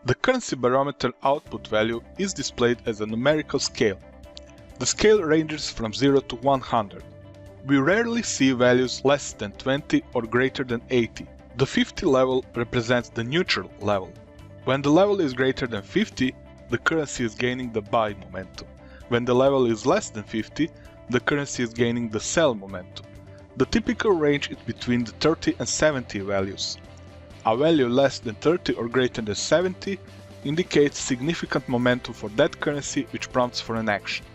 The currency barometer output value is displayed as a numerical scale. The scale ranges from 0 to 100. We rarely see values less than 20 or greater than 80. The 50 level represents the neutral level. When the level is greater than 50, the currency is gaining the buy momentum. When the level is less than 50, the currency is gaining the sell momentum. The typical range is between the 30 and 70 values. A value less than 30 or greater than 70 indicates significant momentum for that currency, which prompts for an action.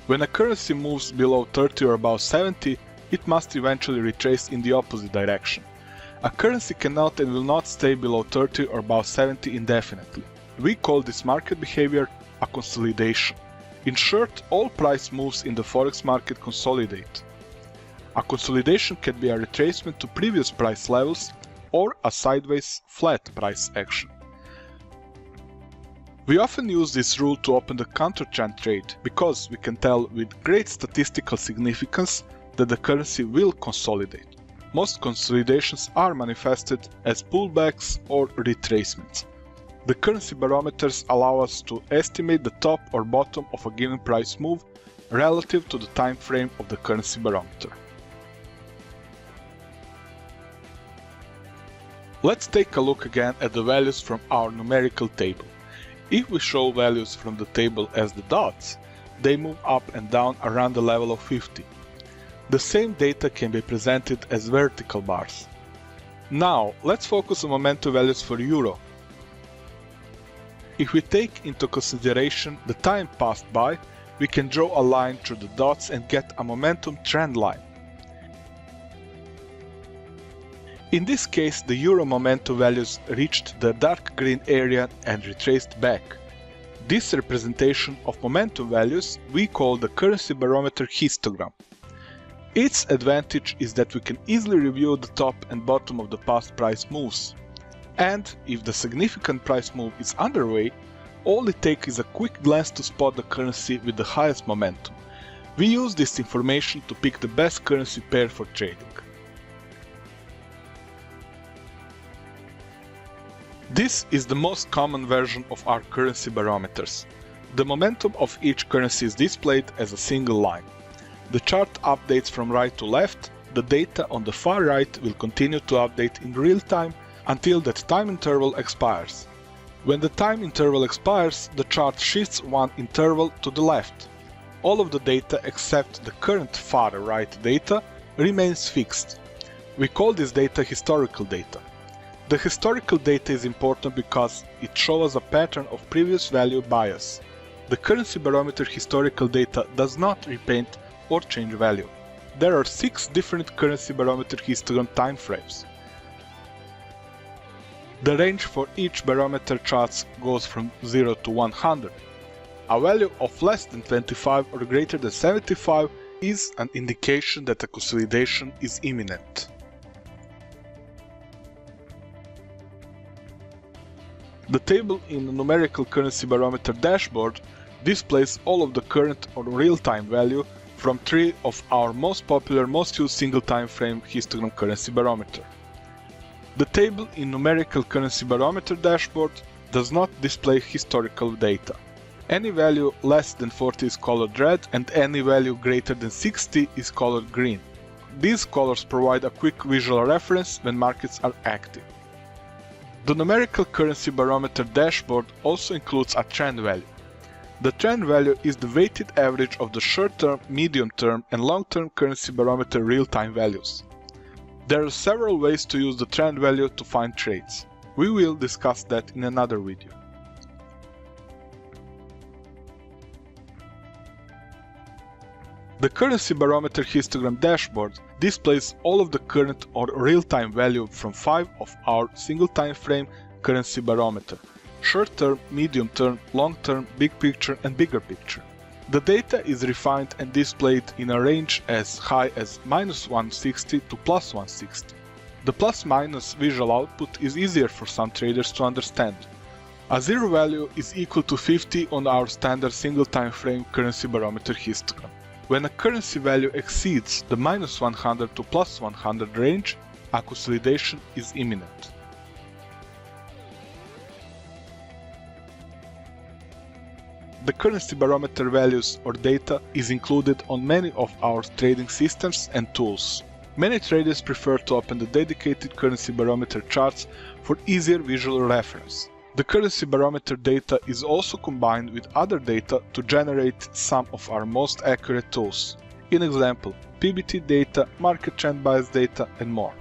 When a currency moves below 30 or above 70, it must eventually retrace in the opposite direction. A currency cannot and will not stay below 30 or above 70 indefinitely. We call this market behavior a consolidation. In short, all price moves in the Forex market consolidate. A consolidation can be a retracement to previous price levels or a sideways flat price action. We often use this rule to open the counter-trend trade because we can tell with great statistical significance that the currency will consolidate. Most consolidations are manifested as pullbacks or retracements. The currency barometers allow us to estimate the top or bottom of a given price move relative to the time frame of the currency barometer. Let's take a look again at the values from our numerical table. If we show values from the table as the dots, they move up and down around the level of 50. The same data can be presented as vertical bars. Now, let's focus on momentum values for Euro. If we take into consideration the time passed by, we can draw a line through the dots and get a momentum trend line. In this case, the Euro momentum values reached the dark green area and retraced back. This representation of momentum values we call the currency barometer histogram. Its advantage is that we can easily review the top and bottom of the past price moves. And if the significant price move is underway, all it takes is a quick glance to spot the currency with the highest momentum. We use this information to pick the best currency pair for trading. This is the most common version of our currency barometers. The momentum of each currency is displayed as a single line. The chart updates from right to left. The data on the far right will continue to update in real time until that time interval expires. When the time interval expires, the chart shifts one interval to the left. All of the data except the current far right data remains fixed. We call this data historical data. The historical data is important because it shows a pattern of previous value bias. The currency barometer historical data does not repaint or change value. There are 6 different currency barometer histogram timeframes. The range for each barometer charts goes from 0 to 100. A value of less than 25 or greater than 75 is an indication that a consolidation is imminent. The table in the numerical currency barometer dashboard displays all of the current or real-time value from 3 of our most popular, most used single time frame histogram currency barometer. The table in numerical currency barometer dashboard does not display historical data. Any value less than 40 is colored red and any value greater than 60 is colored green. These colors provide a quick visual reference when markets are active. The numerical currency barometer dashboard also includes a trend value. The trend value is the weighted average of the short-term, medium-term and long-term currency barometer real-time values. There are several ways to use the trend value to find trades. We will discuss that in another video. The currency barometer histogram dashboard displays all of the current or real-time value from 5 of our single time frame currency barometer: short-term, medium-term, long-term, big picture and bigger picture. The data is refined and displayed in a range as high as -160 to +160. The plus-minus visual output is easier for some traders to understand. A zero value is equal to 50 on our standard single time frame currency barometer histogram. When a currency value exceeds the -100 to +100 range, a consolidation is imminent. The currency barometer values or data is included on many of our trading systems and tools. Many traders prefer to open the dedicated currency barometer charts for easier visual reference. The currency barometer data is also combined with other data to generate some of our most accurate tools. In example, PBT data, market trend bias data, and more.